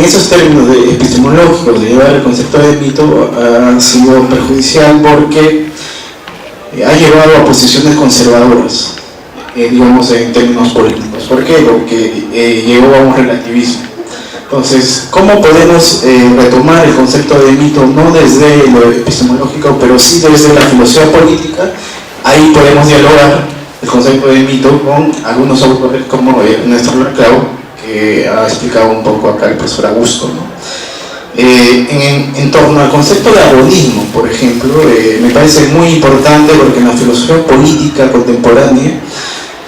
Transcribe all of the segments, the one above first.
en esos términos epistemológicos de llevar el concepto de mito ha sido perjudicial porque ha llevado a posiciones conservadoras, digamos en términos políticos. ¿Por qué? Porque llevó a un relativismo. Entonces, ¿cómo podemos retomar el concepto de mito, no desde lo epistemológico, pero sí desde la filosofía política? Ahí podemos dialogar el concepto de mito con algunos autores como Néstor Laclau, que ha explicado un poco acá el profesor Augusto, ¿no? En torno al concepto de agonismo, por ejemplo, me parece muy importante porque en la filosofía política contemporánea,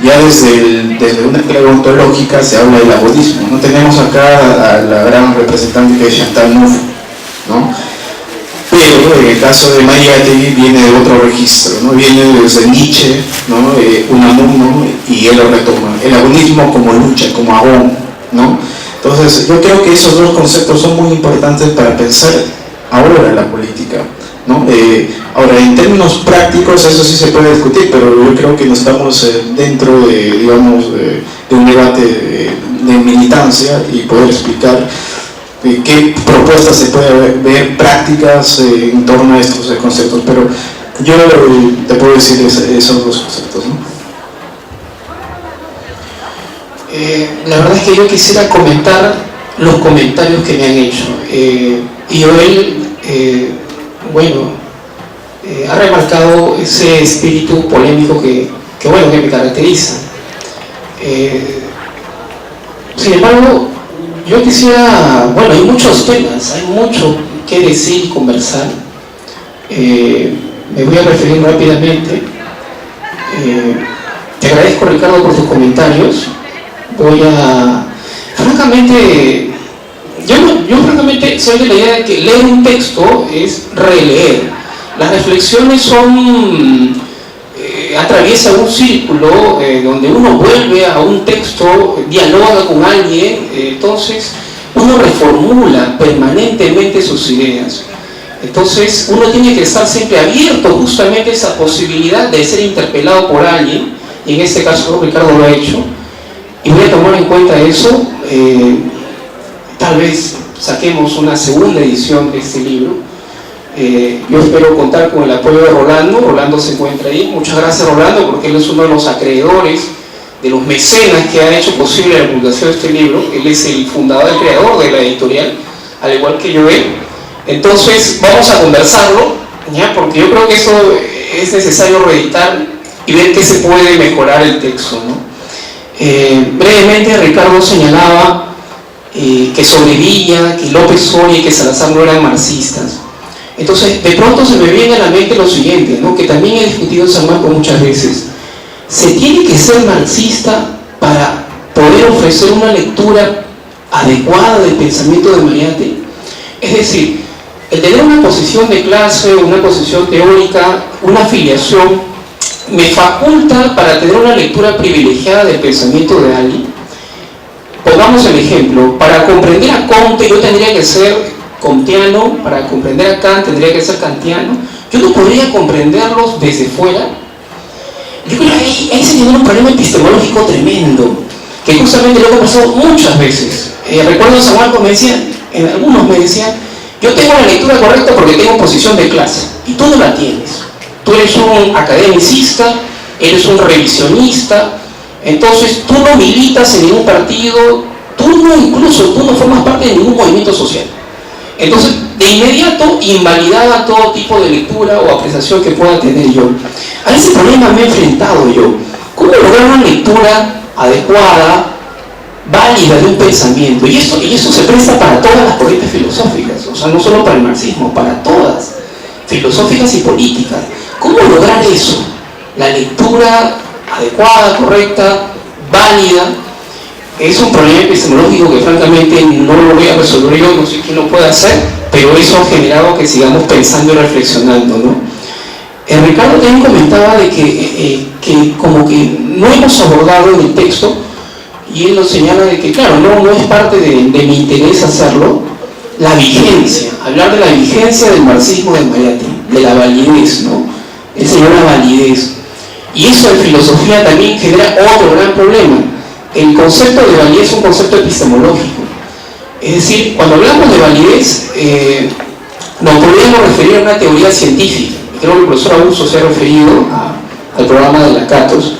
ya desde una clave ontológica se habla del agonismo, ¿no? Tenemos acá a la gran representante que es Chantal Mouffe, ¿no? Pero en el caso de Mariátegui viene de otro registro, ¿no? Viene desde Nietzsche, ¿no? Unamuno, y él lo retoma, el agonismo como lucha, como agón, ¿no? Entonces yo creo que esos dos conceptos son muy importantes para pensar ahora la política, ¿no? Ahora, en términos prácticos eso sí se puede discutir, pero yo creo que no estamos dentro de, digamos, de un debate de militancia y poder explicar qué propuestas se puede ver prácticas en torno a estos conceptos, pero yo te puedo decir esos dos conceptos, ¿no? La verdad es que yo quisiera comentar los comentarios que me han hecho. Y Joel, ha remarcado ese espíritu polémico que me caracteriza. Sin embargo, yo quisiera, hay muchos temas, hay mucho que decir y conversar. Me voy a referir rápidamente. Te agradezco, Ricardo, por tus comentarios. Francamente, yo francamente soy de la idea de que leer un texto es releer. Las reflexiones atraviesan un círculo donde uno vuelve a un texto, dialoga con alguien, entonces uno reformula permanentemente sus ideas. Entonces uno tiene que estar siempre abierto justamente a esa posibilidad de ser interpelado por alguien, y en este caso Ricardo lo ha hecho. Y voy a tomar en cuenta eso. Tal vez saquemos una segunda edición de este libro. Yo espero contar con el apoyo de Rolando. Rolando se encuentra ahí. Muchas gracias, Rolando, porque él es uno de los acreedores, de los mecenas que ha hecho posible la publicación de este libro. Él es el fundador, el creador de la editorial, al igual que yo. Entonces vamos a conversarlo, ¿ya? Porque yo creo que eso es necesario reeditar y ver qué se puede mejorar el texto, ¿no? Brevemente, Ricardo señalaba que sobre Villa, que López Soria y que Salazar no eran marxistas. Entonces, de pronto se me viene a la mente lo siguiente, ¿no? Que también he discutido en San Marcos muchas veces. Se tiene que ser marxista para poder ofrecer una lectura adecuada del pensamiento de Mariátegui. Es decir, el tener una posición de clase, una posición teórica, una afiliación, me faculta para tener una lectura privilegiada del pensamiento de alguien. Pongamos el ejemplo, para comprender a Comte yo tendría que ser comtiano, para comprender a Kant tendría que ser kantiano. Yo no podría comprenderlos desde fuera. Yo creo que ahí se tiene un problema epistemológico tremendo, que justamente lo he conversado muchas veces. Recuerdo en San Marcos algunos me decían, yo tengo la lectura correcta porque tengo posición de clase, y tú no la tienes. Tú eres un academicista, eres un revisionista, entonces tú no militas en ningún partido, incluso tú no formas parte de ningún movimiento social. Entonces, de inmediato invalidaba todo tipo de lectura o apreciación que pueda tener yo. A ese problema me he enfrentado yo. ¿Cómo lograr una lectura adecuada, válida de un pensamiento? Y eso se presta para todas las corrientes filosóficas, o sea, no solo para el marxismo, para todas, filosóficas y políticas. ¿Cómo lograr eso? La lectura adecuada, correcta, válida. Es un problema epistemológico que francamente no lo voy a resolver yo, no sé quién lo puede hacer, pero eso ha generado que sigamos pensando y reflexionando, ¿no? Ricardo también comentaba de que como que no hemos abordado en el texto, y él nos señala de que claro, no es parte de mi interés hacerlo, la vigencia, hablar de la vigencia del marxismo de Mariátegui, de la validez, ¿no? Él señala la validez. Y eso en filosofía también genera otro gran problema. El concepto de validez es un concepto epistemológico. Es decir, cuando hablamos de validez, nos podríamos referir a una teoría científica. Creo que el profesor Augusto se ha referido al programa de la CATOS.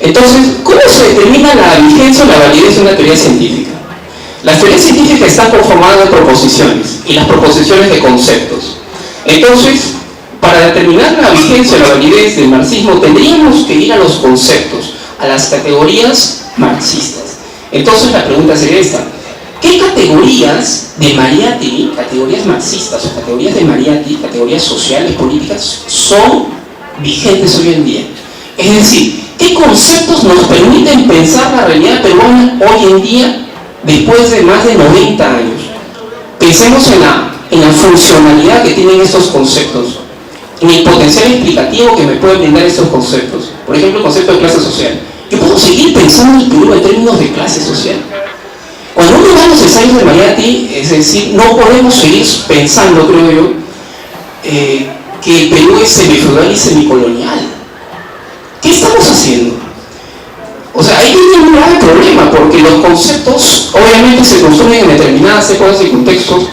Entonces, ¿cómo se determina la vigencia o la validez de una teoría científica? Las teorías científicas están conformadas de proposiciones, y las proposiciones de conceptos. Entonces, para determinar la vigencia o la validez del marxismo, tendríamos que ir a los conceptos, a las categorías marxistas. Entonces, la pregunta sería esta: ¿qué categorías de Mariátegui, categorías marxistas o categorías de Mariátegui, categorías sociales, políticas, son vigentes hoy en día? Es decir, ¿qué conceptos nos permiten pensar la realidad peruana hoy en día después de más de 90 años? Pensemos en la funcionalidad que tienen estos conceptos, en el potencial explicativo que me pueden brindar estos conceptos. Por ejemplo, el concepto de clase social. Yo puedo seguir pensando en el Perú en términos de clase social. Cuando uno va a los ensayos de Mariátegui, es decir, no podemos seguir pensando, creo yo, que el Perú es semifeudal y semicolonial. ¿Qué estamos haciendo? O sea, ahí tiene un grave problema, porque los conceptos obviamente se construyen en determinadas épocas y contextos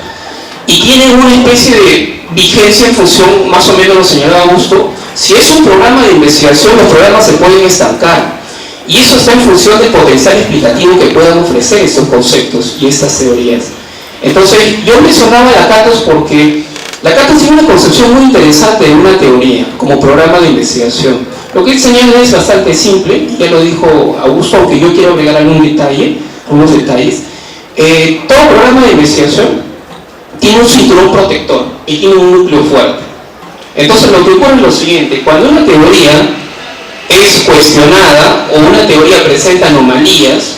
y tienen una especie de vigencia en función, más o menos lo señalaba Augusto. Si es un programa de investigación, los programas se pueden estancar, y eso está en función del potencial explicativo que puedan ofrecer estos conceptos y estas teorías. Entonces, yo mencionaba la CATOS porque la CATOS tiene una concepción muy interesante de una teoría como programa de investigación. Lo que él señala es bastante simple, ya lo dijo Augusto, aunque yo quiero agregar algunos detalles. Todo programa de investigación tiene un cinturón protector y tiene un núcleo fuerte. Entonces, lo que ocurre es lo siguiente: cuando una teoría es cuestionada o una teoría presenta anomalías,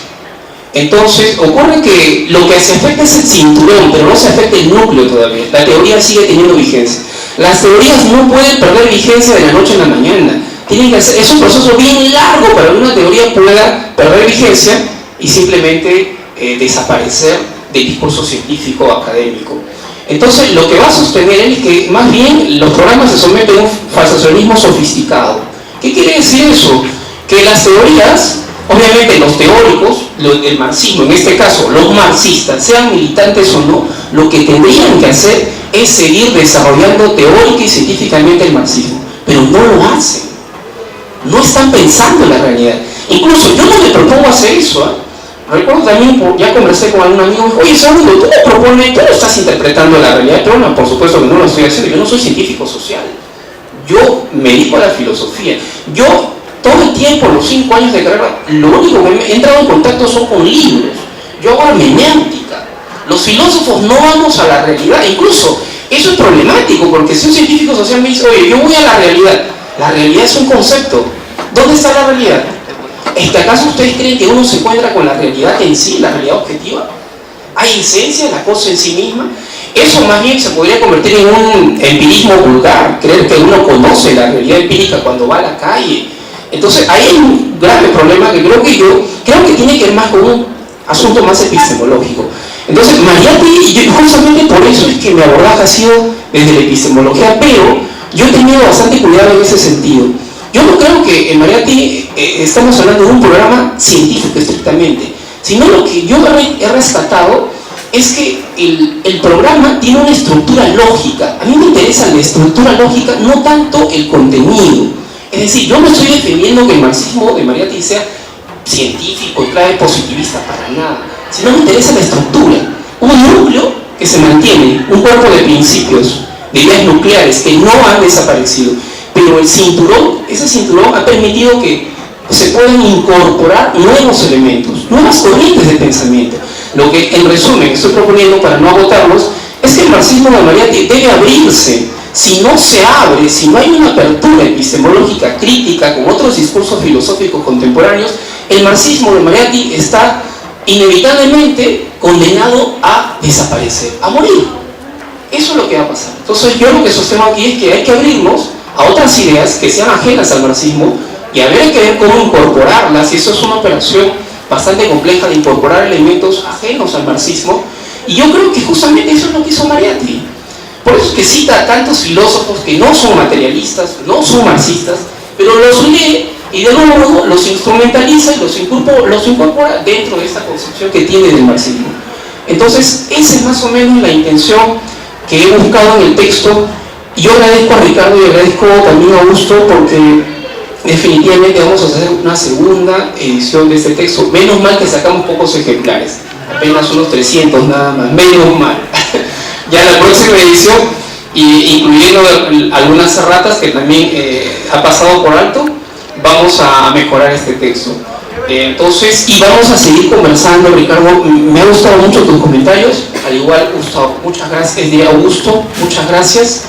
entonces ocurre que lo que se afecta es el cinturón, pero no se afecta el núcleo todavía. La teoría sigue teniendo vigencia. Las teorías no pueden perder vigencia de la noche a la mañana. Es un proceso bien largo para que una teoría pueda perder vigencia y simplemente desaparecer del discurso científico académico. Entonces, lo que va a sostener es que más bien los programas se someten a un falsacionismo sofisticado. ¿Qué quiere decir eso? Que las teorías, obviamente los teóricos, del marxismo, en este caso los marxistas, sean militantes o no, lo que tendrían que hacer es seguir desarrollando teórica y científicamente el marxismo, pero no lo hacen. No están pensando en la realidad. Incluso yo no me propongo hacer eso. Recuerdo también, ya conversé con algún amigo, oye, segundo, tú me propones, tú no estás interpretando la realidad, pero no, por supuesto que no lo estoy haciendo. Yo no soy científico social. Yo me dedico a la filosofía. Yo, todo el tiempo, los 5 años de carrera, lo único que he entrado en contacto son con libros. Yo hago hermenéutica. Los filósofos no vamos a la realidad. Incluso, eso es problemático, porque si un científico social me dice, oye, yo voy a la realidad es un concepto. ¿Dónde está la realidad? ¿Es que acaso ustedes creen que uno se encuentra con la realidad en sí, la realidad objetiva? ¿Hay esencia, la cosa en sí misma? Eso más bien se podría convertir en un empirismo vulgar, creer que uno conoce la realidad empírica cuando va a la calle. Entonces, ahí hay un grave problema que creo que tiene que ver más con un asunto más epistemológico. Entonces, Mariátegui, y justamente por eso es que mi abordaje ha sido desde la epistemología, pero yo he tenido bastante cuidado en ese sentido. Yo no creo que en Mariátegui estamos hablando de un programa científico estrictamente, sino lo que yo he rescatado es que el programa tiene una estructura lógica. A mí me interesa la estructura lógica, no tanto el contenido. Es decir, yo no estoy defendiendo que el marxismo de Mariátegui sea científico y clave positivista, para nada, sino me interesa la estructura, un núcleo que se mantiene, un cuerpo de principios, de ideas nucleares que no han desaparecido, pero ese cinturón ha permitido que se puedan incorporar nuevos elementos, nuevas corrientes de pensamiento. Lo que en resumen estoy proponiendo, para no agotarlos, es que el marxismo de Mariátegui debe abrirse. Si no se abre, si no hay una apertura epistemológica crítica con otros discursos filosóficos contemporáneos, el marxismo de Mariátegui está inevitablemente condenado a desaparecer, a morir. Eso es lo que va a pasar. Entonces, yo lo que sostengo aquí es que hay que abrirnos a otras ideas que sean ajenas al marxismo y habrá que ver cómo incorporarlas, y eso es una operación bastante compleja de incorporar elementos ajenos al marxismo, y yo creo que justamente eso es lo que hizo Mariátegui. Por eso es que cita a tantos filósofos que no son materialistas, no son marxistas, pero los lee y de algún modo los instrumentaliza y los incorpora dentro de esta concepción que tiene del marxismo. Entonces, esa es más o menos la intención que he buscado en el texto. Yo agradezco a Ricardo y agradezco también a Augusto porque definitivamente vamos a hacer una segunda edición de este texto. Menos mal que sacamos pocos ejemplares, apenas unos 300 nada más, menos mal. Ya la próxima edición, incluyendo algunas erratas que también ha pasado por alto, vamos a mejorar este texto. Entonces, y vamos a seguir conversando, Ricardo. Me ha gustado mucho tus comentarios, al igual Gustavo, muchas gracias, de Augusto, muchas gracias.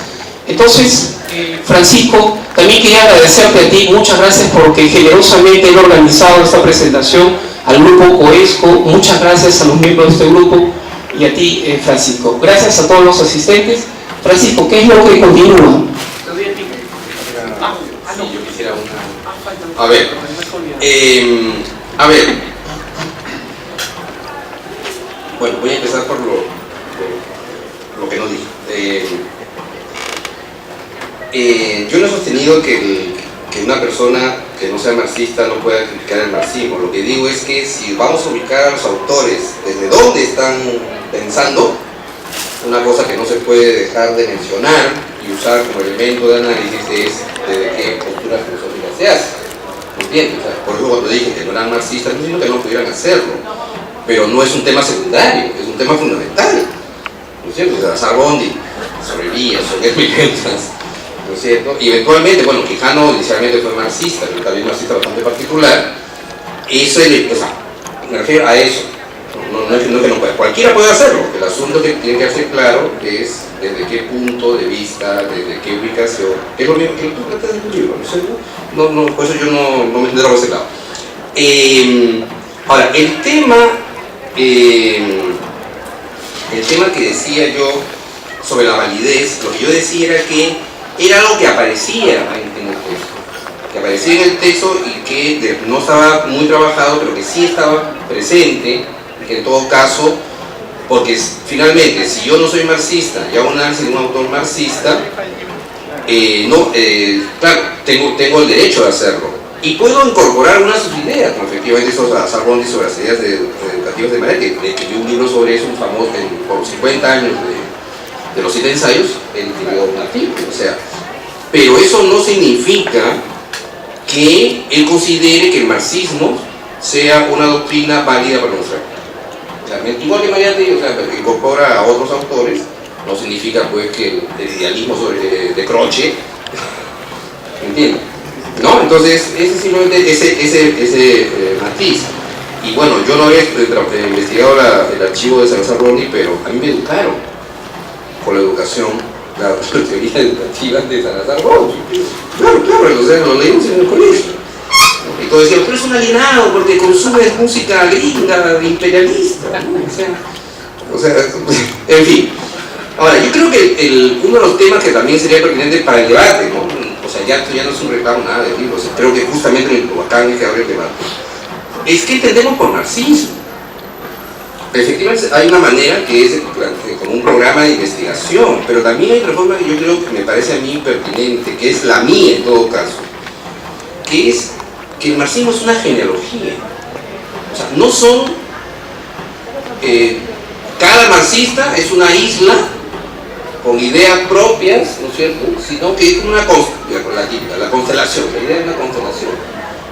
Entonces, Francisco, también quería agradecerte a ti, muchas gracias porque generosamente he organizado esta presentación al grupo Coesco, muchas gracias a los miembros de este grupo y a ti, Francisco. Gracias a todos los asistentes. Francisco, ¿qué es lo que continúa? Sí, yo quisiera una... A ver, bueno, voy a empezar por lo que no dije. Yo no he sostenido que una persona que no sea marxista no pueda criticar el marxismo. Lo que digo es que si vamos a ubicar a los autores desde dónde están pensando, una cosa que no se puede dejar de mencionar y usar como elemento de análisis es desde qué postura filosófica se hace. ¿Entiendes? O sea, por eso cuando dije que no eran marxistas, no digo que no pudieran hacerlo, pero no es un tema secundario, es un tema fundamental. ¿No es cierto? O sea, Sarbondi, sobre vías, sobre viviendas, ¿no es cierto? Y eventualmente, bueno, Quijano inicialmente fue marxista, pero también marxista bastante particular. Eso, o sea, me refiero a eso. No es que no pueda. Cualquiera puede hacerlo. El asunto que tiene que hacer claro es desde qué punto de vista, desde qué ubicación. Es lo mismo que tú tratas de tu libro, ¿no es cierto? No, por eso yo no me entero por ese lado. Ahora, el tema que decía yo sobre la validez, lo que yo decía era que era algo que aparecía en el texto. Que aparecía en el texto y que no estaba muy trabajado, pero que sí estaba presente. En todo caso, porque finalmente, si yo no soy marxista y hago un análisis de un autor marxista, claro, tengo el derecho de hacerlo. Y puedo incorporar algunas de sus ideas, como efectivamente hizo Sarbondi sobre las ideas educativas de Maret, que escribió un libro sobre eso, un famoso, por 50 años de los 7 ensayos, él escribió un artículo, o sea. Pero eso no significa que él considere que el marxismo sea una doctrina válida para nuestra época. O sea, igual que Mariátegui, o sea, que incorpora a otros autores, no significa pues que el idealismo de Croce, ¿entiendes? ¿No? Entonces, ese simplemente ese matiz. Y bueno, yo no había investigado el archivo de Salazar Rondi, pero a mí me educaron con la educación, la teoría educativa de Salazar Rondi. Claro, o sea, lo leímos en el colegio. Entonces decía, pero es un alienado porque consume música gringa, imperialista, ¿no? O sea, en fin. Ahora, yo creo que uno de los temas que también sería pertinente para el debate, ¿no? O sea, ya no es un reclamo nada de libros, creo que justamente acá hay que abrir el debate, es que entendemos por marxismo. Efectivamente hay una manera que es como un programa de investigación, pero también hay otra forma que yo creo que me parece a mí pertinente, que es la mía en todo caso, que es que el marxismo es una genealogía. O sea, no son... cada marxista es una isla con ideas propias, ¿no es cierto? Sino que es una la constelación, la idea de una constelación.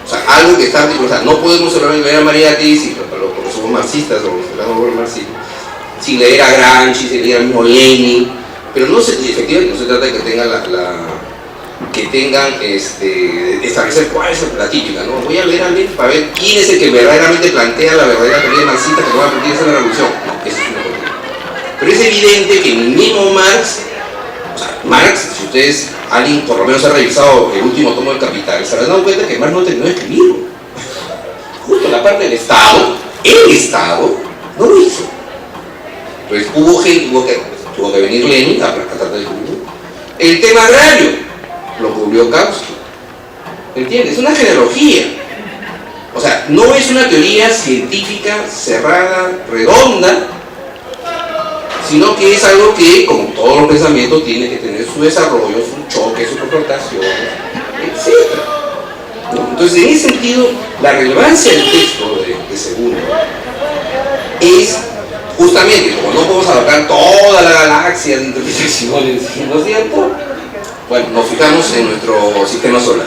O sea, algo que está... O sea, no podemos solamente leer a Mariátegui porque somos marxistas o hablamos por el marxismo, sin leer a Gramsci, sin leer a mismo Lenin, pero efectivamente no se trata de que tengan establecer cuál es la típica, ¿no? Voy a leer a Lenin para ver quién es el que verdaderamente plantea la verdadera teoría marxista que no va a permitir hacer la revolución. No, eso es una cuestión. Pero es evidente que el mismo Marx, si ustedes, alguien por lo menos ha revisado el último tomo del Capital, se habrán dado cuenta que Marx no terminó de escribirlo. Justo la parte del Estado, el Estado, no lo hizo. Entonces tuvo que venir Lenin a tratar de escribirlo. El tema agrario lo cubrió Kautsky. ¿Entiendes? Es una genealogía. O sea, no es una teoría científica cerrada, redonda, sino que es algo que, como todos los pensamientos, tiene que tener su desarrollo, su choque, su confrontación, etc. ¿No? Entonces, en ese sentido, la relevancia del texto de Segundo es justamente, como no podemos abarcar toda la galaxia de interpretaciones, ¿no es cierto? Bueno, nos fijamos en nuestro sistema solar.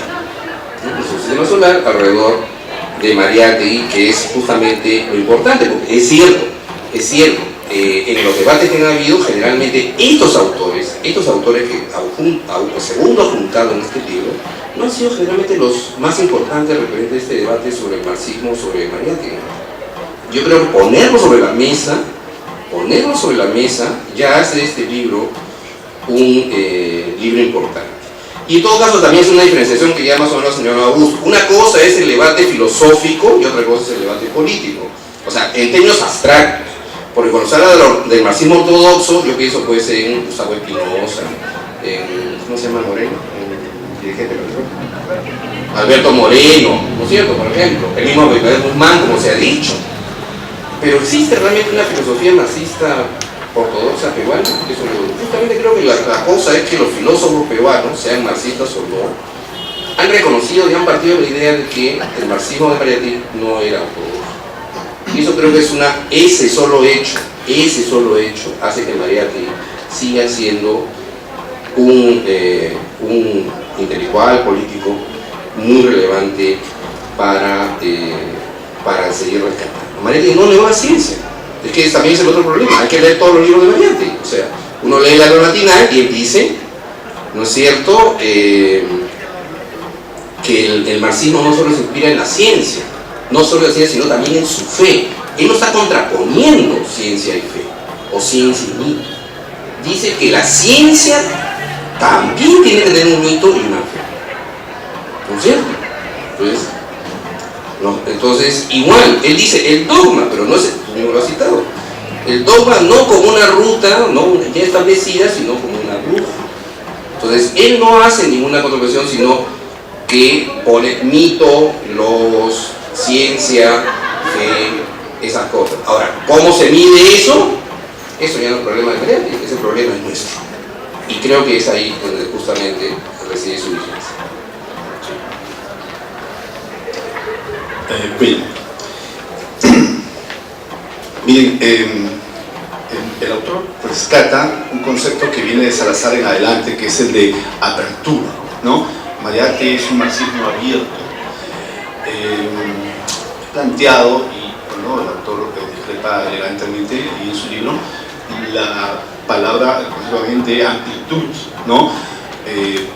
Nuestro sistema solar alrededor de Mariátegui, que es justamente lo importante, porque es cierto, en los debates que han habido, generalmente estos autores que segundo juntado en este libro, no han sido generalmente los más importantes referentes a este debate sobre el marxismo, sobre Mariátegui. Yo creo que ponerlo sobre la mesa, ya hace de este libro un libro importante. Y en todo caso también es una diferenciación que ya más o menos señaló Augusto. Una cosa es el debate filosófico y otra cosa es el debate político. O sea, en términos abstractos. Porque cuando se habla del marxismo ortodoxo, yo pienso pues en Gustavo Espinosa, en, ¿cómo se llama Moreno? Dirigente Alberto Moreno, ¿no es cierto? Por ejemplo, el mismo Benjamín Guzmán, como se ha dicho. Pero existe realmente una filosofía marxista ortodoxa peruana. Eso justamente creo que la cosa es que los filósofos peruanos, sean marxistas o no, han reconocido y han partido de la idea de que el marxismo de Mariátegui no era ortodoxo. Y eso creo que es ese solo hecho hace que Mariátegui siga siendo un intelectual político muy relevante para seguir rescatando. Mariátegui no negó la ciencia. Es que también es el otro problema, hay que leer todos los libros de Mariátegui. O sea, uno lee la Latina y él dice, ¿no es cierto?, que el marxismo no solo se inspira en la ciencia, sino también en su fe. Él no está contraponiendo ciencia y fe, o ciencia y mito. Dice que la ciencia también tiene que tener un mito y una fe. ¿No es cierto? Entonces, igual, él dice el dogma, pero no es, tú mismo lo has citado, el dogma no como una ruta ya establecida, sino como una ruta. Entonces, él no hace ninguna contraposición, sino que pone mito, logos, ciencia, fe, esas cosas. Ahora, ¿cómo se mide eso? Eso ya no es problema de Mariátegui, ese problema es nuestro. Y creo que es ahí donde justamente reside su vigencia. Bien. Miren, el autor rescata un concepto que viene de Salazar en adelante, que es el de apertura, ¿no? Mariátegui es un marxismo abierto, planteado, y bueno, el autor discrepa elegantemente y en su libro la palabra exclusivamente amplitud, ¿no?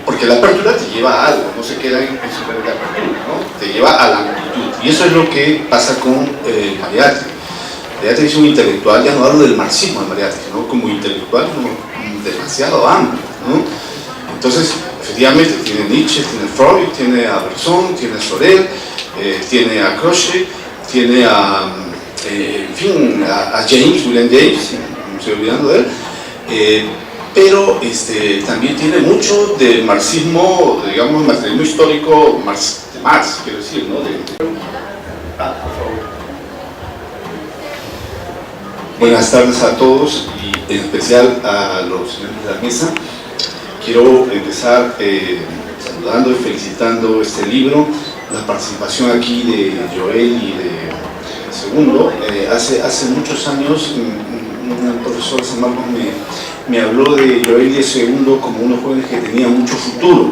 Porque la apertura te lleva a algo, no se queda en simplemente apertura, ¿no? Te lleva a la amplitud, y eso es lo que pasa con Mariátegui. Mariátegui es un intelectual, ya no hablo del marxismo de Mariátegui, ¿no? Como intelectual demasiado amplio, ¿no? Entonces, efectivamente, tiene Nietzsche, tiene Freud, tiene a Bergson, tiene a Sorel, tiene a Croce, tiene a James, William James, me estoy olvidando de él, pero también tiene mucho de marxismo, digamos, marxismo histórico, de Marx, quiero decir, ¿no? Por favor. Buenas tardes a todos, y en especial a los señores de la mesa. Quiero empezar saludando y felicitando este libro, la participación aquí de Joel y de Segundo. Hace muchos años un profesor de San Marcos me habló de Joel y de Segundo como unos jóvenes que tenían mucho futuro,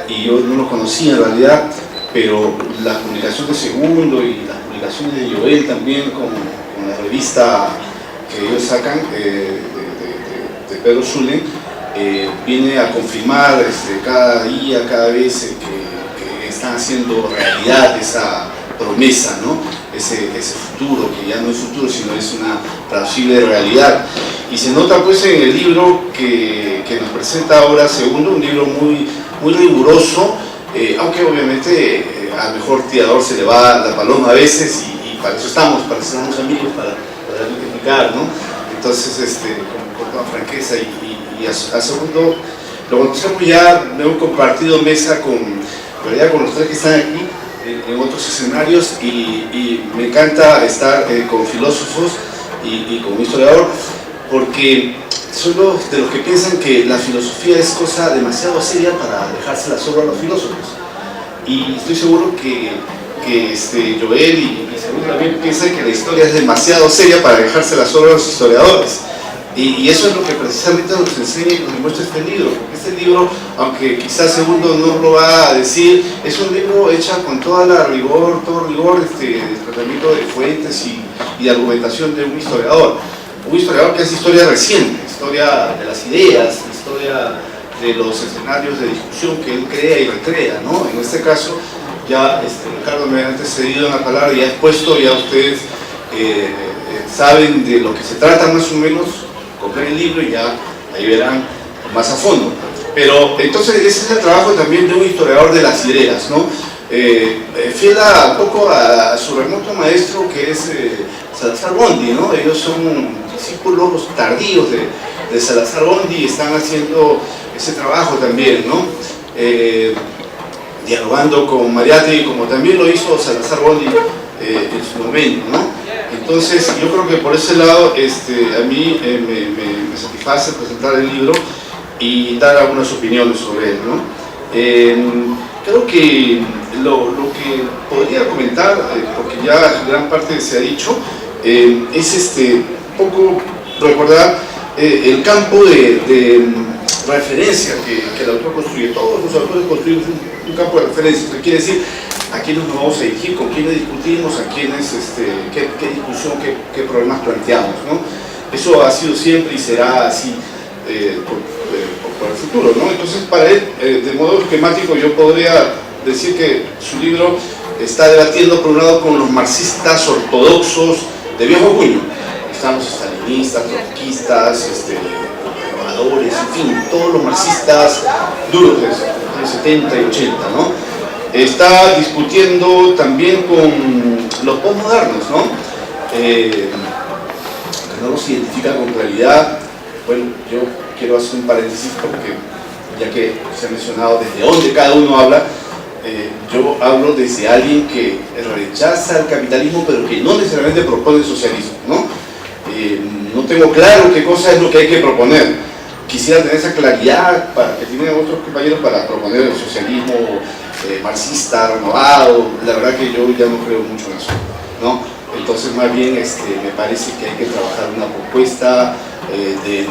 y yo no los conocía en realidad, pero la publicación de Segundo y las publicaciones de Joel también con la revista que ellos sacan de Pedro Zulen, viene a confirmar cada día, cada vez que están haciendo realidad esa promesa, ¿no? Ese futuro, que ya no es futuro, sino es una plausible realidad. Y se nota pues en el libro que nos presenta ahora Segundo, un libro muy riguroso, aunque obviamente al mejor tirador se le va la paloma a veces, y para eso estamos amigos, para explicar, ¿no? Entonces, con toda franqueza, y a Segundo lo conocemos ya, lo hemos compartido mesa con los tres que están aquí en otros escenarios, y me encanta estar con filósofos y con un historiador, porque son de los que piensan que la filosofía es cosa demasiado seria para dejársela solo a los filósofos, y estoy seguro que Joel y Uno también piensa que la historia es demasiado seria para dejársela solo a los historiadores. Y eso es lo que precisamente nos enseña y nos demuestra este libro. Porque este libro, aunque quizás Segundo no lo va a decir, es un libro hecho con todo rigor de tratamiento de fuentes y de argumentación de un historiador. Un historiador que es historia reciente, historia de las ideas, historia de los escenarios de discusión que él crea y recrea, ¿no? En este caso, ya Ricardo me ha antecedido en la palabra y ha expuesto, ya ustedes saben de lo que se trata más o menos, compren el libro y ya ahí verán más a fondo. Pero entonces ese es el trabajo también de un historiador de las ideas, ¿no? Fiel un poco a su remoto maestro que es Salazar Bondi, ¿no? Ellos son discípulos tardíos de Salazar Bondi y están haciendo ese trabajo también, ¿no? Dialogando con Mariátegui, como también lo hizo Salazar Bondi en su momento, ¿no? Entonces yo creo que por ese lado a mí me satisface presentar el libro y dar algunas opiniones sobre él, ¿no? Creo que lo que podría comentar, porque ya gran parte se ha dicho, es poco recordar el campo de referencia que el autor construye. Todos los autores construyen un campo de referencia, eso quiere decir a quiénes nos vamos a dirigir, con quiénes discutimos, a quiénes, qué discusión, qué problemas planteamos, ¿no? Eso ha sido siempre y será así por el futuro, ¿no? Entonces, para él, de modo esquemático, yo podría decir que su libro está debatiendo, por un lado, con los marxistas ortodoxos de viejo cuño. Estamos stalinistas, trotskistas, conservadores, en fin, todos los marxistas duros de los 70 y 80, ¿no? Está discutiendo también con los postmodernos, ¿no? Que no los identifica con claridad. Bueno, yo quiero hacer un paréntesis porque, ya que se ha mencionado desde dónde cada uno habla, yo hablo desde alguien que rechaza el capitalismo, pero que no necesariamente propone el socialismo, ¿no? No tengo claro qué cosa es lo que hay que proponer. Quisiera tener esa claridad para que tienen otros compañeros para proponer el socialismo marxista, renovado. La verdad que yo ya no creo mucho en eso, ¿no? Entonces, más bien me parece que hay que trabajar una propuesta de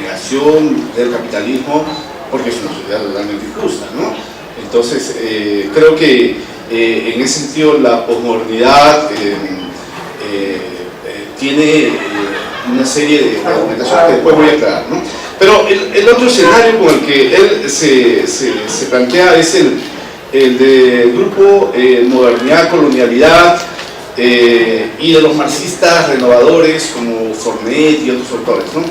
negación del capitalismo, porque es una sociedad totalmente injusta, ¿no? Entonces, creo que en ese sentido la posmodernidad tiene una serie de argumentaciones que después voy a aclarar, ¿no? Pero el otro escenario con el que él se plantea es el del grupo Modernidad, Colonialidad y de los marxistas renovadores como Fornet y otros autores, ¿no?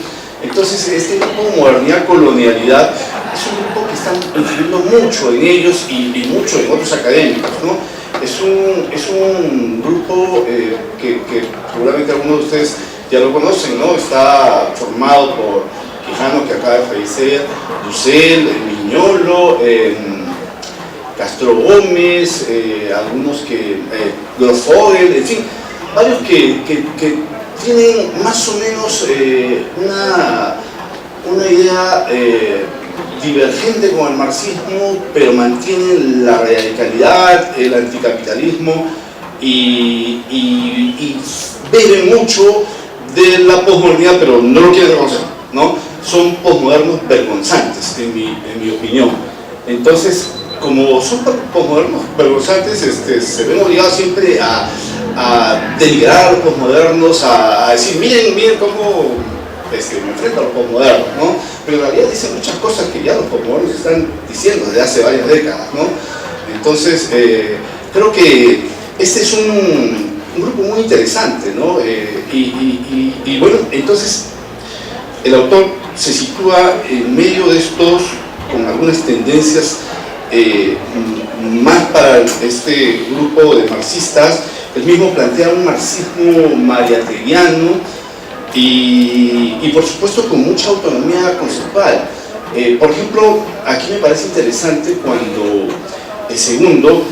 Entonces, este grupo Modernidad, Colonialidad es un grupo que está influyendo mucho en ellos y mucho en otros académicos, ¿no? Es un grupo que seguramente algunos de ustedes ya lo conocen, ¿no? Está formado por Quijano, que acaba de fallecer, Dussel, Miñolo, Castro Gómez, algunos Grofogel, en fin, varios que tienen más o menos una idea divergente con el marxismo, pero mantienen la radicalidad, el anticapitalismo y beben mucho de la posmodernidad, pero no lo quieren reconocer, ¿no? Son posmodernos vergonzantes, en mi opinión. Entonces, como son posmodernos vergonzantes, se ven obligados siempre a denigrar a los posmodernos, a decir, miren cómo me enfrento a los posmodernos, ¿no? Pero en realidad dicen muchas cosas que ya los posmodernos están diciendo desde hace varias décadas, ¿no? Entonces, creo que este es un grupo muy interesante, ¿no? Y bueno, entonces el autor se sitúa en medio de estos, con algunas tendencias más para este grupo de marxistas. Él mismo plantea un marxismo mariategüiano y por supuesto con mucha autonomía conceptual. Por ejemplo, aquí me parece interesante cuando el segundo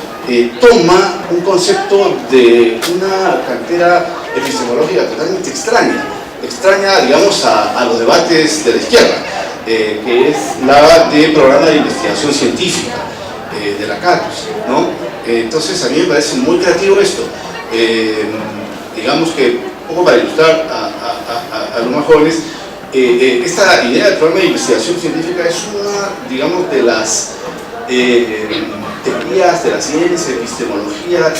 toma un concepto de una cantera epistemológica totalmente extraña, digamos, a los debates de la izquierda, que es la de programa de investigación científica de la CATUS, ¿no? Entonces a mí me parece muy creativo esto, digamos que, un poco para ilustrar a los más jóvenes, esta idea del programa de investigación científica es una, digamos, de las teorías de la ciencia, epistemologías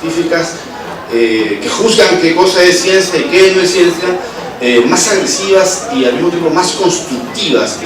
científicas que juzgan qué cosa es ciencia y qué no es ciencia, más agresivas y al mismo tiempo más constructivas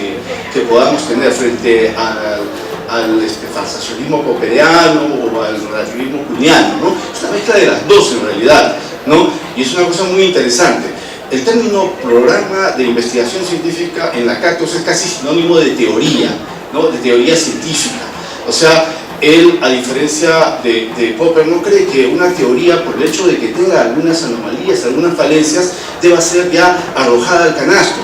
que podamos tener frente al falsacionismo popperiano o al relativismo kuhniano, ¿no? Es una mezcla de las dos en realidad, ¿no? Y es una cosa muy interesante. El término programa de investigación científica en la Cactos es casi sinónimo de teoría, ¿no? De teoría científica. O sea, él, a diferencia de Popper, no cree que una teoría, por el hecho de que tenga algunas anomalías, algunas falencias, deba ser ya arrojada al canasto.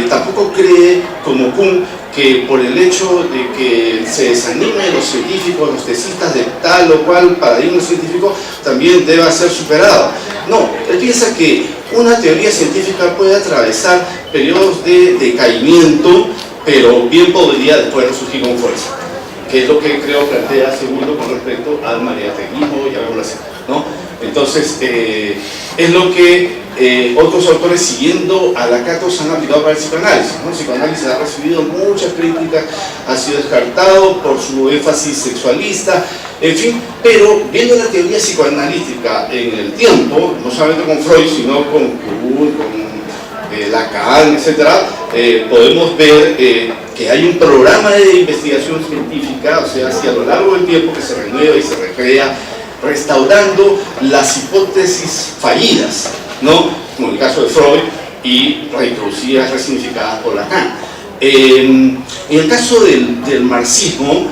Tampoco cree, como Kuhn, que por el hecho de que se desanimen los científicos, los tesistas de tal o cual paradigma científico, también deba ser superado. No, él piensa que una teoría científica puede atravesar periodos de decaimiento, pero bien podría después resurgir con fuerza, que es lo que creo plantea Segundo con respecto al mariategnismo, llamémoslo así, ¿no? Entonces, es lo que otros autores siguiendo a la Cactos han aplicado para el psicoanálisis, ¿no? El psicoanálisis ha recibido muchas críticas, ha sido descartado por su énfasis sexualista, en fin, pero viendo la teoría psicoanalítica en el tiempo, no solamente con Freud, sino con Kuhn, con Lacan, etc., podemos ver que hay un programa de investigación científica, o sea, hacia lo largo del tiempo que se renueva y se recrea, restaurando las hipótesis fallidas, ¿no? Como en el caso de Freud, y reintroducidas, resignificadas por Lacan. En el caso del marxismo,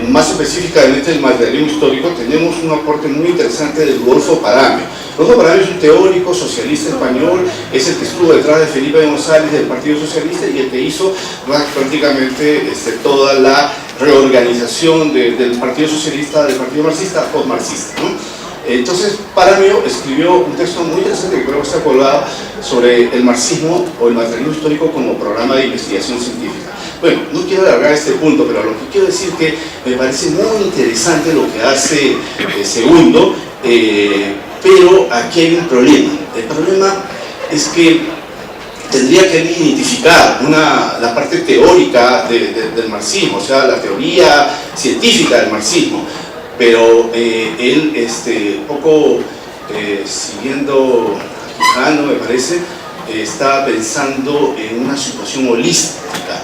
más específicamente del materialismo histórico, tenemos un aporte muy interesante de Rodolfo Parame. Rodolfo Parame es un teórico socialista español, es el que estuvo detrás de Felipe González del Partido Socialista y el que hizo prácticamente toda la reorganización del Partido Socialista, del Partido Marxista, postmarxista, ¿no? Entonces, Parame escribió un texto muy interesante que creo que está colgado sobre el marxismo o el materialismo histórico como programa de investigación científica. Bueno, no quiero alargar este punto, pero lo que quiero decir es que me parece muy interesante lo que hace Segundo, pero aquí hay un problema. El problema es que tendría que identificar la parte teórica del marxismo, o sea, la teoría científica del marxismo, pero él, poco siguiendo a Quijano, me parece, está pensando en una situación holística,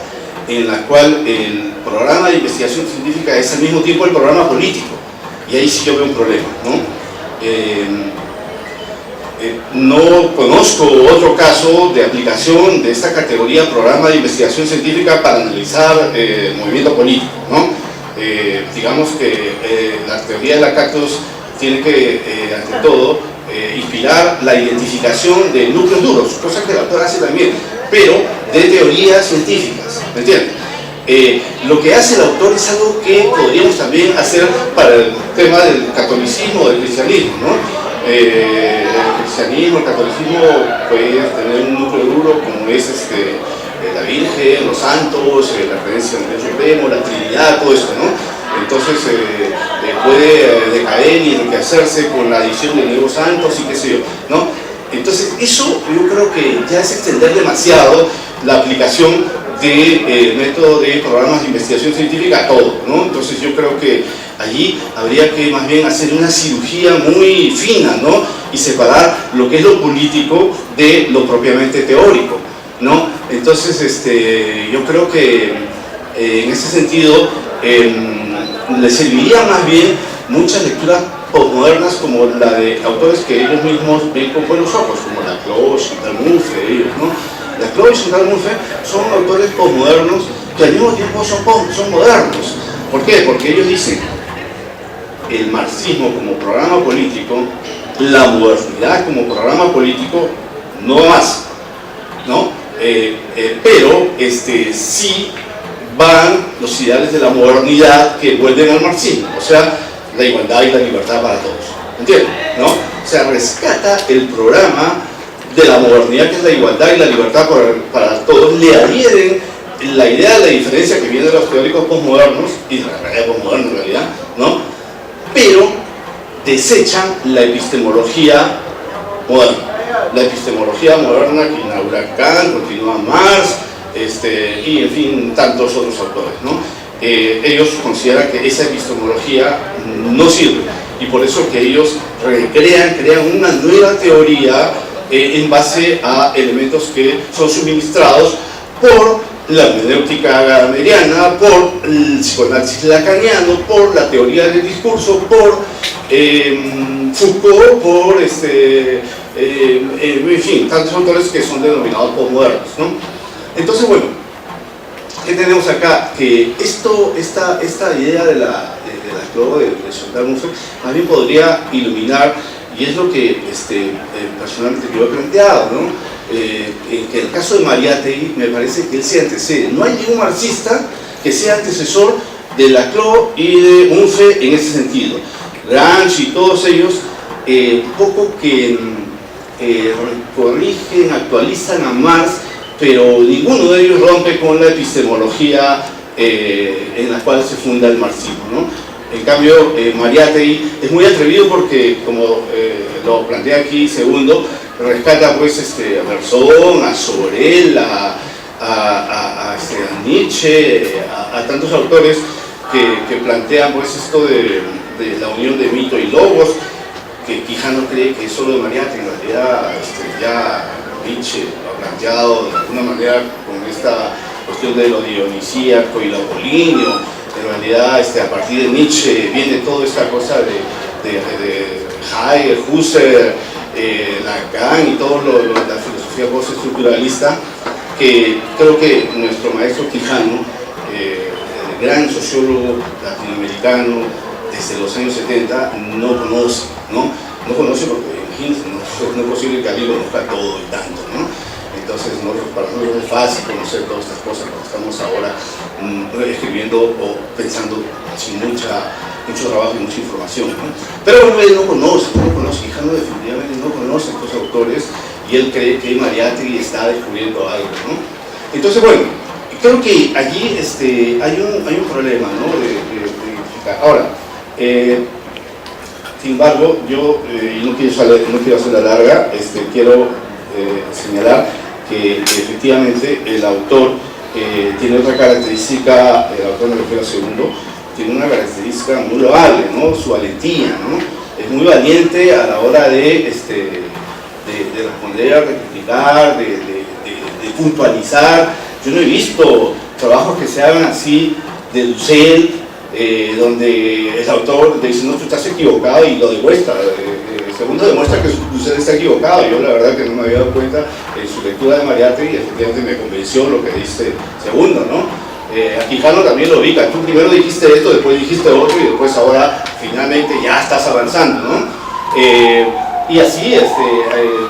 en la cual el programa de investigación científica es al mismo tiempo el programa político, y ahí sí yo veo un problema, ¿no? No conozco otro caso de aplicación de esta categoría programa de investigación científica para analizar el movimiento político, ¿no? Digamos que la teoría de la Cactos tiene que, ante todo, inspirar la identificación de núcleos duros, cosa que el autor hace también, pero de teorías científicas, ¿me entiendes? Lo que hace el autor es algo que podríamos también hacer para el tema del catolicismo o del cristianismo, ¿no? El cristianismo, el catolicismo puede tener un núcleo duro como es la Virgen, los santos, la creencia en el Dios supremo, la Trinidad, todo eso, ¿no? Entonces puede decaer y enriquecerse con la adición de nuevos santos y qué sé yo, ¿no? Entonces eso yo creo que ya es extender demasiado la aplicación del método de programas de investigación científica a todo, ¿no? Entonces yo creo que allí habría que más bien hacer una cirugía muy fina, ¿no? Y separar lo que es lo político de lo propiamente teórico, ¿no? Entonces yo creo que en ese sentido le serviría más bien muchas lecturas postmodernas como la de autores que ellos mismos ven con buenos ojos, como Laclos, Chantal Mouffe, ellos, ¿no? Laclos y Chantal Mouffe son autores postmodernos que al mismo tiempo son modernos. ¿Por qué? Porque ellos dicen el marxismo como programa político, la modernidad como programa político, no más, ¿no? Pero sí van los ideales de la modernidad que vuelven al marxismo, o sea, la igualdad y la libertad para todos, ¿entiendes? ¿No? O sea, rescata el programa de la modernidad que es la igualdad y la libertad para todos, le adhieren la idea de la diferencia que viene de los teóricos postmodernos y de la realidad postmoderna en realidad, ¿no? Pero desechan la epistemología moderna. La epistemología moderna que inaugura Kant, continúa Marx, y en fin, tantos otros autores, ¿no? Ellos consideran que esa epistemología no sirve, y por eso que ellos crean una nueva teoría en base a elementos que son suministrados por la hermenéutica gadameriana, por el psicoanálisis lacaniano, por la teoría del discurso, por Foucault, por en fin, tantos autores que son denominados postmodernos, ¿no? Entonces, bueno, ¿qué tenemos acá? Que esta idea de la CLO de Chantal Mouffe también podría iluminar, y es lo que personalmente yo he planteado, ¿no? Que en el caso de Mariátegui me parece que él se antecede. No hay ningún marxista que sea antecesor de Laclau y de Mouffe en ese sentido. Gramsci y todos ellos poco que corrigen, actualizan a Marx, pero ninguno de ellos rompe con la epistemología en la cual se funda el marxismo, ¿no? En cambio, Mariátegui es muy atrevido porque, como lo plantea aquí Segundo, rescata pues a Berzón, a Sorel, a Nietzsche, a tantos autores que plantean pues esto de la unión de mito y logos, que Quijano cree que es solo de Mariátegui. En realidad ya Nietzsche lo ha planteado de alguna manera con esta cuestión de lo dionisíaco y lo apolíneo. En realidad a partir de Nietzsche viene toda esta cosa de Heidegger, Husserl, Lacan y toda la filosofía postestructuralista, que creo que nuestro maestro Quijano, el gran sociólogo latinoamericano desde los años 70, no conoce, no conoce porque, imagínense, no es posible que alguien conozca todo y tanto, ¿no? Entonces, para nosotros es fácil conocer todas estas cosas cuando estamos ahora escribiendo o pensando sin mucho trabajo y mucha información, ¿no? Pero él no conoce, Quijano definitivamente no conoce a estos autores, y él cree que Mariátegui está descubriendo algo, ¿no? Entonces, bueno, creo que allí hay un problema, ¿no? de identificar. Ahora, sin embargo, yo no quiero hacer la larga, quiero señalar que efectivamente el autor tiene otra característica, el autor me refiero a Segundo, tiene una característica muy loable, ¿no? Su valentía, ¿no? Es muy valiente a la hora de responder, de criticar, de puntualizar. Yo no he visto trabajos que se hagan así de Dussel, donde el autor dice, no, tú estás equivocado, y lo demuestra. Segundo demuestra que Dussel está equivocado. Yo la verdad que no me había dado cuenta en su lectura de Mariátegui, y efectivamente me convenció lo que dice Segundo, ¿no? A Quijano también lo ubica. Tú primero dijiste esto, después dijiste otro, y después ahora finalmente ya estás avanzando, ¿no? Y así,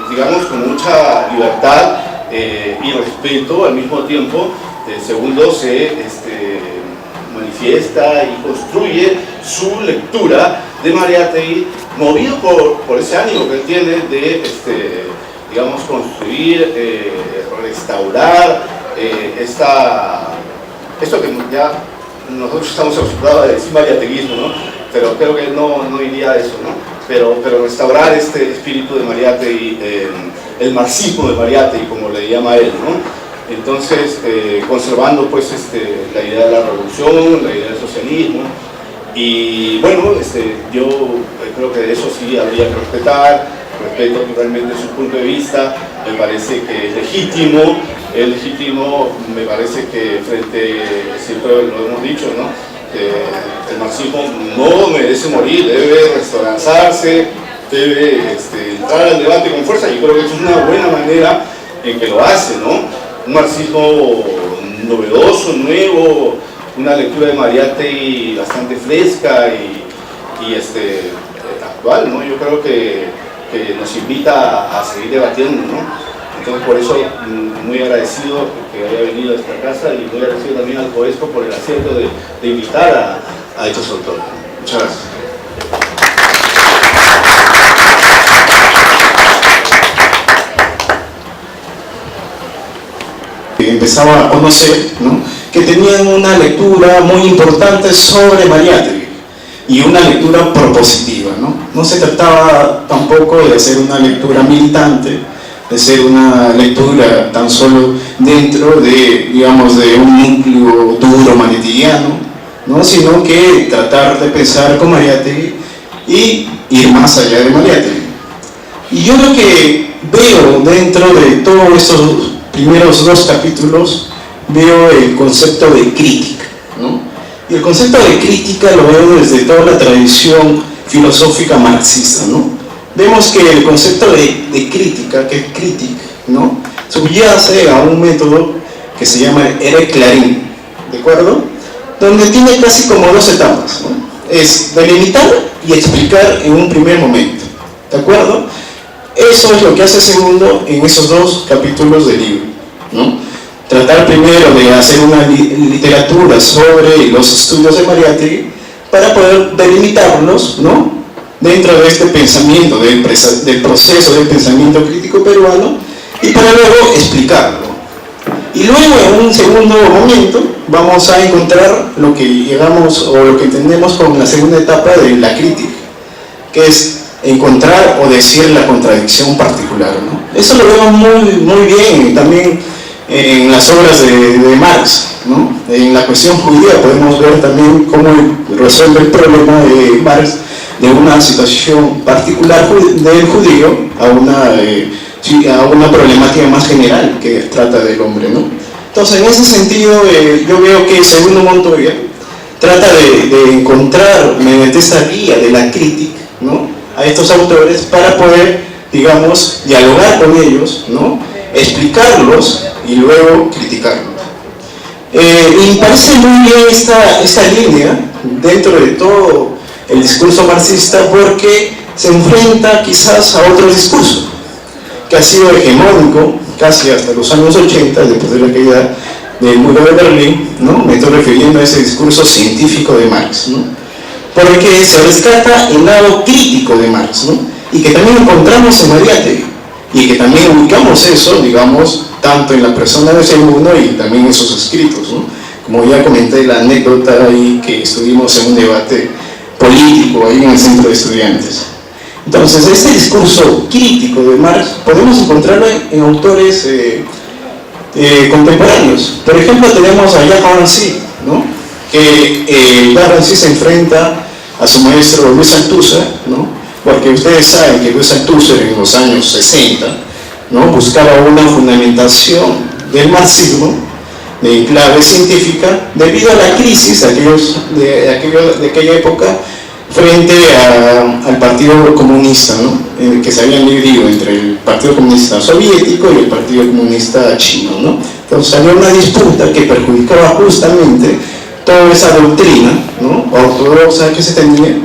digamos, con mucha libertad y respeto al mismo tiempo, Segundo se manifiesta y construye su lectura de Mariátegui, movido por ese ánimo que él tiene de, digamos, construir, restaurar esto que ya nosotros estamos acostumbrados a decir mariateguismo, ¿no? Pero creo que no iría a eso, ¿no? Pero restaurar este espíritu de Mariátegui, el marxismo de Mariátegui, como le llama él, ¿no? Entonces, conservando pues la idea de la revolución, la idea del socialismo, y bueno, yo creo que de eso sí habría que respeto totalmente su punto de vista, me parece que es legítimo, me parece que siempre lo hemos dicho, ¿no? Que el marxismo no merece morir, debe restauranzarse, debe entrar al debate con fuerza. Yo creo que eso es una buena manera en que lo hace, ¿no? Un marxismo novedoso, nuevo, una lectura de Mariátegui bastante fresca y actual, ¿no? Yo creo que nos invita a seguir debatiendo, ¿no? Entonces, por eso, muy agradecido que haya venido a esta casa, y muy agradecido también al COESCO por el acierto de invitar a estos autores. Muchas gracias. Empezaba a conocer, ¿no?, que tenían una lectura muy importante sobre Mariátegui, y una lectura propositiva, ¿no? No se trataba tampoco de hacer una lectura militante, de ser una lectura tan solo dentro de, digamos, de un núcleo duro mariategüiano, ¿no? Sino que tratar de pensar con Mariátegui y ir más allá de Mariátegui. Y yo lo que veo dentro de todos estos primeros 2 capítulos, veo el concepto de crítica, ¿no? Y el concepto de crítica lo veo desde toda la tradición filosófica marxista, ¿no? Vemos que el concepto de crítica, que es crítica, ¿no? Subyace a un método que se llama Eric Clarín, ¿de acuerdo? Donde tiene casi como 2 etapas, ¿no? Es delimitar y explicar en un primer momento, ¿de acuerdo? Eso es lo que hace Segundo en esos 2 capítulos del libro, ¿no? Tratar primero de hacer una literatura sobre los estudios de Mariátegui para poder delimitarlos, ¿no? Dentro de este pensamiento, del proceso del pensamiento crítico peruano, y para luego explicarlo. Y luego, en un segundo momento, vamos a encontrar lo que llegamos o lo que entendemos como la segunda etapa de la crítica, que es encontrar o decir la contradicción particular, ¿no? Eso lo vemos muy bien también en las obras de Marx, ¿no? En la cuestión judía podemos ver también cómo resuelve el problema de Marx de una situación particular del judío a una problemática más general que trata del hombre, ¿no? Entonces, en ese sentido, yo veo que Segundo Montoya trata de encontrar mediante esta guía de la crítica, ¿no?, a estos autores para poder, digamos, dialogar con ellos, ¿no?, explicarlos y luego criticarlos. Y me parece muy bien esta línea dentro de todo el discurso marxista, porque se enfrenta quizás a otro discurso que ha sido hegemónico casi hasta los años 80, después de la caída del muro de Berlín, ¿no? Me estoy refiriendo a ese discurso científico de Marx, ¿no?, porque se rescata el lado crítico de Marx, ¿no?, y que también encontramos en Mariátegui, y que también ubicamos eso, digamos, tanto en la persona de Segundo y también en sus escritos, ¿no? Como ya comenté la anécdota ahí que estuvimos en un debate político ahí en el centro de estudiantes. Entonces, este discurso crítico de Marx podemos encontrarlo en autores contemporáneos. Por ejemplo, tenemos a Jacques Rancière, ¿no?, que Jacques Rancière se enfrenta a su maestro Luis Althusser, ¿no?, porque ustedes saben que Luis Althusser en los años 60, ¿no?, buscaba una fundamentación del marxismo en clave científica debido a la crisis de aquella época frente al Partido Comunista, ¿no?, que se habían dividido entre el Partido Comunista Soviético y el Partido Comunista Chino, ¿no? Entonces salió una disputa que perjudicaba justamente toda esa doctrina, ¿no?, ortodoxa que se tenía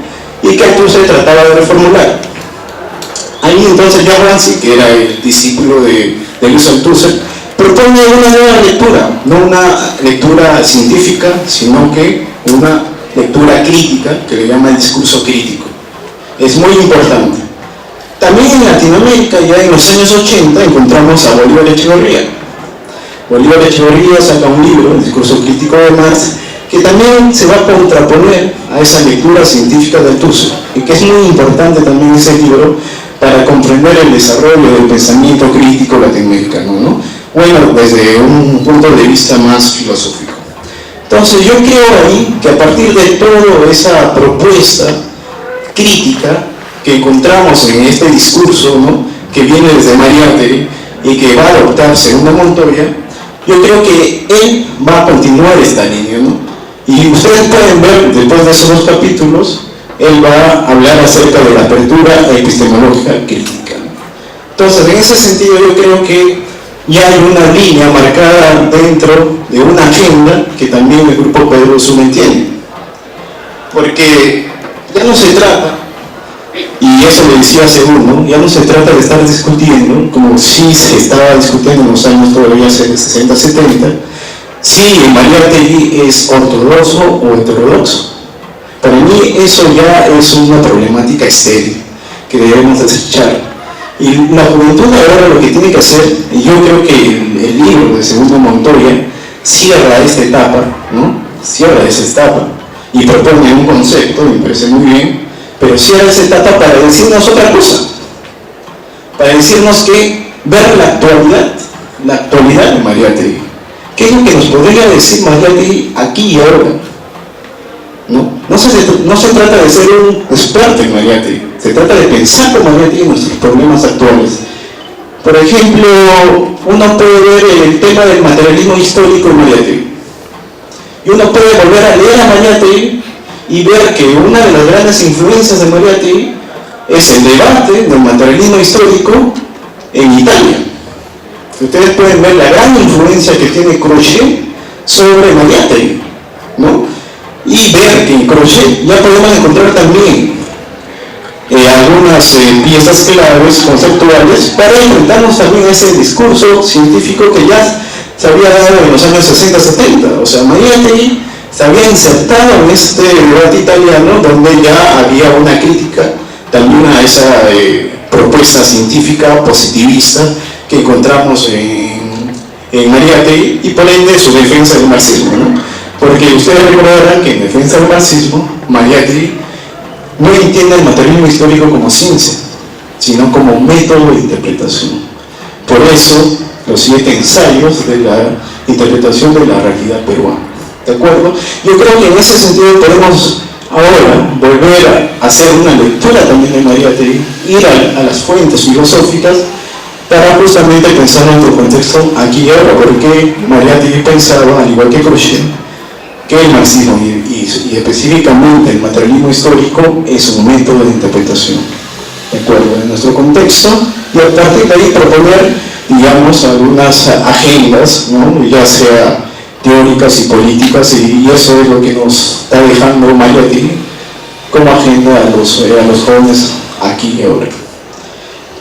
y que Althusser trataba de reformular. Ahí entonces Jacques Rancière, que era el discípulo de Luis Althusser, propone una nueva lectura, no una lectura científica, sino que una lectura crítica, que le llama el discurso crítico. Es muy importante. También en Latinoamérica, ya en los años 80, encontramos a Bolívar Echeverría. Bolívar Echeverría saca un libro, el discurso crítico de Marx, que también se va a contraponer a esa lectura científica de Althusser, y que es muy importante también ese libro para comprender el desarrollo del pensamiento crítico latinoamericano, ¿no? Bueno, desde un punto de vista más filosófico. Entonces yo creo ahí que a partir de toda esa propuesta crítica que encontramos en este discurso, ¿no?, que viene desde Mariátegui y que va a adoptar Segundo Montoya, yo creo que él va a continuar esta línea, ¿no? Y ustedes pueden ver, después de esos 2 capítulos, él va a hablar acerca de la apertura epistemológica crítica, ¿no? Entonces, en ese sentido, yo creo que ya hay una línea marcada dentro de una agenda que también el grupo Pedro Sumen tiene. Porque ya no se trata, y eso lo decía Segundo, ya no se trata de estar discutiendo, como si se estaba discutiendo en los años todavía 60, 70, si Mariátegui es ortodoxo o heterodoxo. Para mí eso ya es una problemática estéril que debemos desechar. Y la juventud ahora lo que tiene que hacer, y yo creo que el libro de Segundo Montoya cierra esta etapa, ¿no?, cierra esa etapa y propone un concepto, me parece muy bien, pero cierra esa etapa para decirnos otra cosa, para decirnos que ver la actualidad de Mariátegui. ¿Qué es lo que nos podría decir Mariátegui aquí y ahora? No se trata de ser un experto en Mariátegui, se trata de pensar con Mariátegui en nuestros problemas actuales. Por ejemplo, uno puede ver el tema del materialismo histórico en Mariátegui. Y uno puede volver a leer a Mariátegui y ver que una de las grandes influencias de Mariátegui es el debate del materialismo histórico en Italia. Ustedes pueden ver la gran influencia que tiene Crochet sobre Mariátegui, ¿no? Y ver que en Crochet ya podemos encontrar también algunas piezas claves, conceptuales, para enfrentarnos también a ese discurso científico que ya se había dado en los años 60-70. O sea, Mariátegui se había insertado en este debate italiano donde ya había una crítica también a esa propuesta científica positivista que encontramos en Mariátegui y por ende su defensa del marxismo, ¿no? Porque ustedes recordarán que en defensa del marxismo, Mariátegui no entiende el materialismo histórico como ciencia, sino como método de interpretación. Por eso, los 7 ensayos de la interpretación de la realidad peruana. ¿De acuerdo? Yo creo que en ese sentido podemos ahora volver a hacer una lectura también de Mariátegui, ir a las fuentes filosóficas para justamente pensar en nuestro contexto aquí y ahora, porque Mariátegui pensaba, al igual que Crochet, que el marxismo y específicamente el materialismo histórico es un método de interpretación, ¿de acuerdo?, en nuestro contexto, y a partir de ahí proponer, digamos, algunas agendas, ¿no?, ya sea teóricas y políticas, y eso es lo que nos está dejando Mariátegui como agenda a los jóvenes aquí y ahora.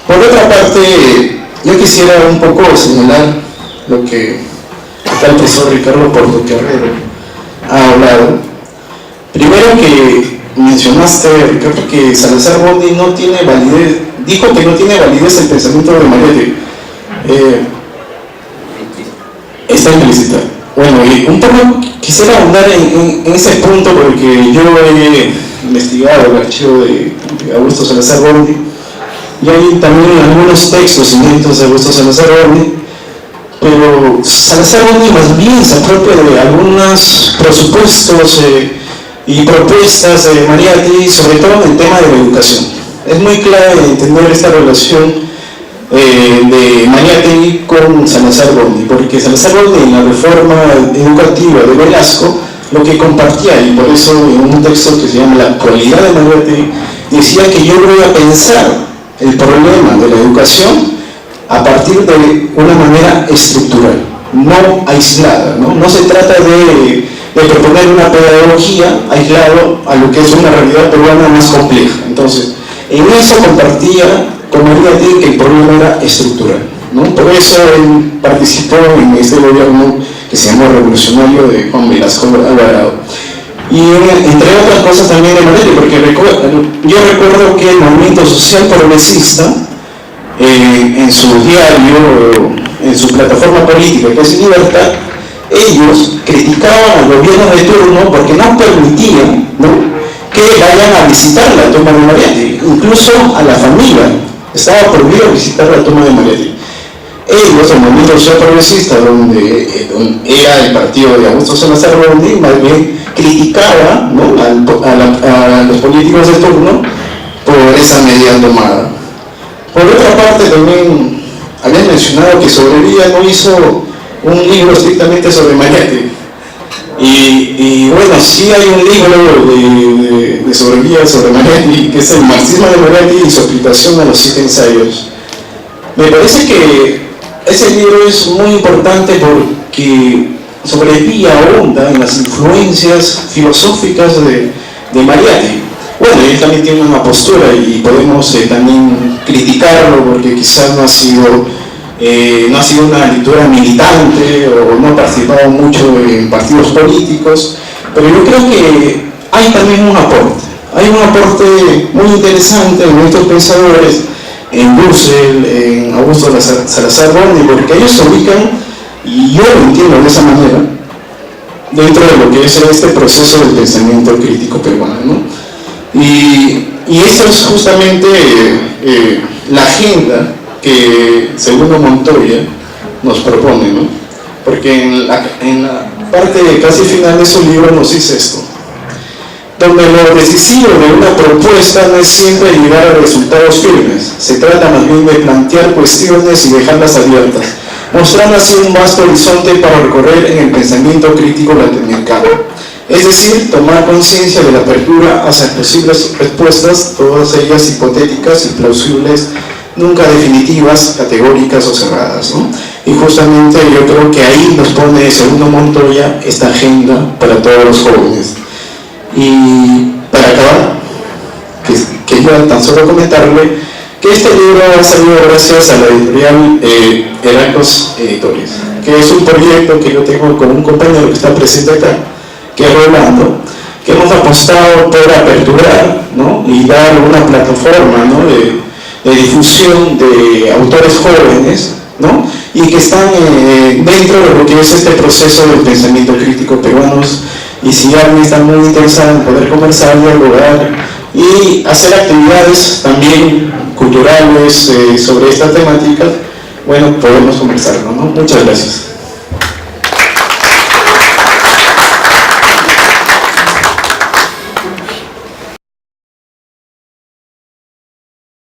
Por otra parte, yo quisiera un poco señalar lo que acá el profesor Ricardo Portocarrero ha hablado. Primero, que mencionaste, Ricardo, que Salazar Bondi no tiene validez, dijo que no tiene validez el pensamiento de Mariátegui. Está implícita. Bueno, y un poco quisiera ahondar en ese punto, porque yo he investigado el archivo de Augusto Salazar Bondi y hay también algunos textos inéditos de Augusto Salazar Bondi, pero Salazar Bondi más bien se apropia de algunos presupuestos y propuestas de Mariátegui, sobre todo en el tema de la educación. Es muy clave entender esta relación de Mariátegui con Salazar Bondi, porque Salazar Bondi en la reforma educativa de Velasco lo que compartía, y por eso en un texto que se llama La actualidad de Mariátegui, decía que yo voy a pensar el problema de la educación a partir de una manera estructural, no aislada, ¿no? Se trata de proponer una pedagogía aislado a lo que es una realidad peruana más compleja. Entonces, en eso compartía con Mariátegui que el problema era estructural, ¿no? Por eso él participó en este gobierno que se llamó revolucionario de Juan Velasco Alvarado. Y entre otras cosas también de Mariátegui, porque yo recuerdo que el movimiento social progresista, en su diario, en su plataforma política, que es Libertad, ellos criticaban al gobierno de turno porque no permitían, ¿no?, que vayan a visitar la tumba de Mariátegui. Incluso a la familia estaba prohibido visitar la tumba de Mariátegui. Ellos, el movimiento social progresista, donde era el partido de Augusto Salazar Bondi, más bien criticaba, ¿no?, a los políticos de turno por esa medida tomada. Por otra parte, también habían mencionado que Sobrevilla no hizo un libro estrictamente sobre Mariátegui. Y bueno, sí hay un libro de Sobrevilla sobre Mariátegui, que es El marxismo de Mariátegui y su aplicación a los 7 ensayos. Me parece que ese libro es muy importante porque Sobrevilla ahonda en las influencias filosóficas de Mariátegui. Bueno, él también tiene una postura y podemos también criticarlo porque quizás no ha sido una lectura militante o no ha participado mucho en partidos políticos, pero yo creo que hay también un aporte. Hay un aporte muy interesante en estos pensadores, en Dussel, en Augusto Salazar Bondi, porque ellos se ubican, y yo lo entiendo de esa manera, dentro de lo que es este proceso del pensamiento crítico peruano, ¿no? Y eso es justamente la agenda que Segundo Montoya nos propone, ¿no? Porque en la parte casi final de su libro nos dice esto, donde lo decisivo de una propuesta no es siempre llegar a resultados firmes, se trata más bien de plantear cuestiones y dejarlas abiertas, mostrando así un vasto horizonte para recorrer en el pensamiento crítico latinoamericano. Es decir, tomar conciencia de la apertura hacia posibles respuestas, todas ellas hipotéticas y plausibles, nunca definitivas, categóricas o cerradas, ¿no? Y justamente yo creo que ahí nos pone Segundo Montoya esta agenda para todos los jóvenes. Y para acabar, que yo tan solo comentarle que este libro ha salido gracias a la editorial Heracos Editores, que es un proyecto que yo tengo con un compañero que está presente acá, que es Rolando, que hemos apostado por aperturar, ¿no? Y dar una plataforma, ¿no? de difusión de autores jóvenes, ¿no? Y que están dentro de lo que es este proceso del pensamiento crítico peruanos, y si alguien está muy interesado en poder conversar, dialogar y hacer actividades también culturales sobre esta temática, bueno, podemos conversarlo, ¿no? Muchas gracias.